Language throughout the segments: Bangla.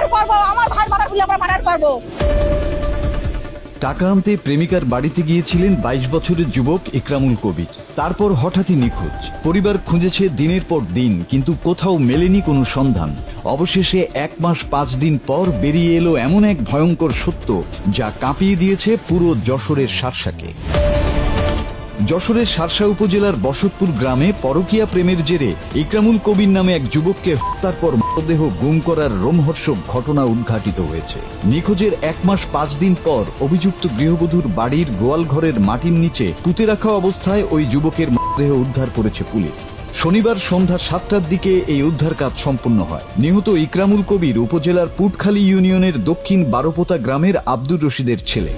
মার্ডার করবো, আমার ভাই মার্ডার বলে আমরা মার্ডার করবো। টাকা আনতে প্রেমিকার বাড়িতে গিয়েছিলেন 22 বছরের যুবক ইকরামুল কবির। তারপর হঠাৎই নিখোঁজ। পরিবার খুঁজেছে দিনের পর দিন, কিন্তু কোথাও মেলেনি কোনো সন্ধান। অবশেষে 1 মাস 5 দিন পর বেরিয়ে এলো এমন এক ভয়ঙ্কর সত্য, যা কাঁপিয়ে দিয়েছে পুরো যশোরের শার্শাকে। যশোরের শার্শা উপজেলার বসতপুর গ্রামে পরকীয়া প্রেমের জেরে ইকরামুল কবির নামে এক যুবককে হত্যার পর মৃতদেহ গুম করার রোমহর্ষক ঘটনা উদ্ঘাটিত হয়েছে। নিখোঁজের 1 মাস 5 দিন পর অভিযুক্ত গৃহবধূর বাড়ির গোয়াল ঘরের মাটির নিচে পুঁতে রাখা অবস্থায় ওই যুবকের মৃতদেহ উদ্ধার করেছে পুলিশ। শনিবার সন্ধ্যা 7টার দিকে এই উদ্ধার কাজ সম্পন্ন হয়। নিহত ইকরামুল কবির উপজেলার পুটখালী ইউনিয়নের দক্ষিণ বারোপোতা গ্রামের আব্দুর রশিদের ছেলে।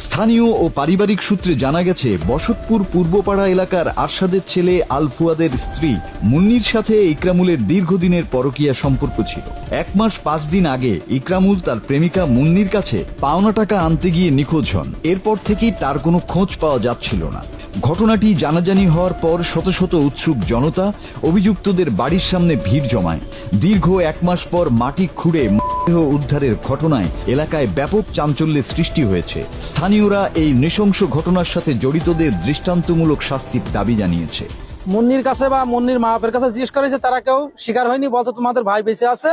স্থানীয় ও পারিবারিক সূত্রে জানা গেছে, বসতপুর পূর্বপাড়া এলাকার আরশাদের ছেলে আল ফুয়াদের স্ত্রী মুন্নির সাথে ইকরামুলের দীর্ঘদিনের পরকীয়া সম্পর্ক ছিল। 1 মাস 5 দিন আগে ইকরামুল তার প্রেমিকা মুন্নির কাছে পাওনা টাকা আনতে গিয়ে নিখোঁজ হন। এরপর থেকেই তার কোনো খোঁজ পাওয়া যাচ্ছিল না। ঘটনাটি জানাজানি হওয়ার পর শত শত উৎসুক জনতা অভিযুক্তদের বাড়ির সামনে ভিড় জমায়। দীর্ঘ 1 মাস পর মাটি খুঁড়ে মৃতদেহ উদ্ধারের ঘটনায় এলাকায় ব্যাপক চাঞ্চল্যের সৃষ্টি হয়েছে। স্থানীয়রা এই নৃশংস ঘটনার সাথে জড়িতদের দৃষ্টান্তমূলক শাস্তির দাবি জানিয়েছে। মুন্নির কাছে বা মুন্নির মা বাপের কাছে জিজ্ঞেস করেছে, তারা কেউ স্বীকার হয়নি, বলছে তোমাদের ভাই বেঁচে আছে।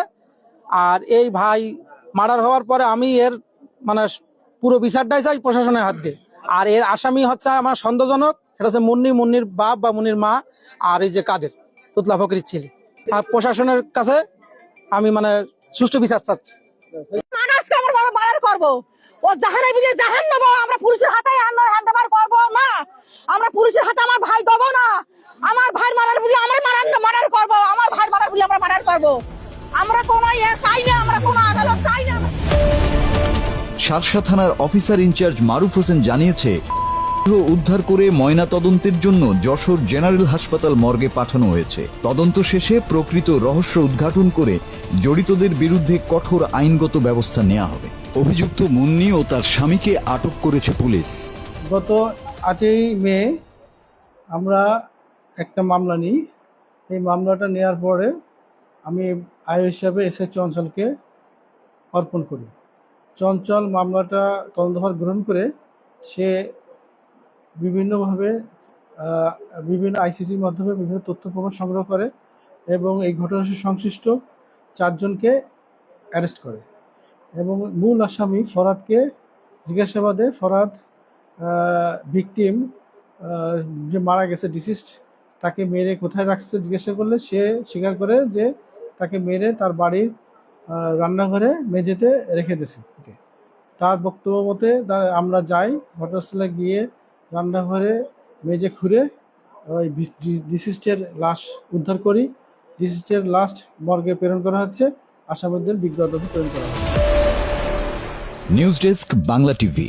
আর এই ভাই মার্ডার হওয়ার পরে আমি এর মানে পুরো বিচারটাই চাই প্রশাসনের হাত দিয়ে। আর এর আসামি হচ্ছে আমার সন্দেহজনক, সেটা হচ্ছে মুন্নির বাপ বা মুন্নির মা, আর এই যে কাদের তুতলা ফকরির ছেলে। আর প্রশাসনের কাছে আমি মানে সুষ্ঠু বিচার চাচ্ছি। মানুষকে আমরা বড় মার্ডার করবো, ও জাহানে বিজে জাহান নেবো, আমরা পুলিশের হাতে হ্যান্ডওভার করবো না, আমরা পুলিশের হাতে আমার ভাই দেবো না। আমার ভাই মার্ডার বুঝি আমরা মার্ডার করবো, আমার ভাই মার্ডার বুঝি আমরা মার্ডার করবো। আমরা কোনো চাই না, আমরা কোনো আদালত চাই না। শার্শা থানার অফিসার ইনচার্জ মারুফ হোসেন জানিয়েছে, উদ্ধার করে ময়না তদন্তের জন্য যশোর জেনারেল হাসপাতাল মর্গে পাঠানো হয়েছে। তদন্ত শেষে প্রকৃত রহস্য উদ্ঘাটন করে জড়িতদের বিরুদ্ধে কঠোর আইনগত ব্যবস্থা নেওয়া হবে। অভিযুক্ত মুন্নি ও তার স্বামীকে আটক করেছে পুলিশ। গত 8ই মে আমরা একটা মামলা নিই। এই মামলাটা নেওয়ার পরে আমি আইও হিসাবে এসএস চঞ্চলকে অর্পণ করি। চঞ্চল মামলাটা তদন্তভার গ্রহণ করে সে বিভিন্নভাবে বিভিন্ন আইসিটির মাধ্যমে বিভিন্ন তথ্য প্রমাণ সংগ্রহ করে এবং এই ঘটনার সাথে সংশ্লিষ্ট 4 জনকে অ্যারেস্ট করে এবং মূল আসামি ফরহাদকে জিজ্ঞাসাবাদে ফরহাদ ভিকটিম যে মারা গেছে ডিসিস্ট, তাকে মেরে কোথায় রাখছে জিজ্ঞাসা করলে সে স্বীকার করে যে তাকে মেরে তার বাড়ির রান্নাঘরে মেঝেতে রেখে দিয়েছে। তার বক্তব্য মতে আমরা যাই, ঘটনাস্থলে গিয়ে রান্নাঘরে মেঝে খুঁড়ে ওই ডিসিস্টের লাশ উদ্ধার করি। ডিসিস্টের লাশ মর্গে প্রেরণ করা হচ্ছে, আসামিদের বিজ্ঞ আদালতে প্রেরণ করা হচ্ছে। News desk, Bangla TV.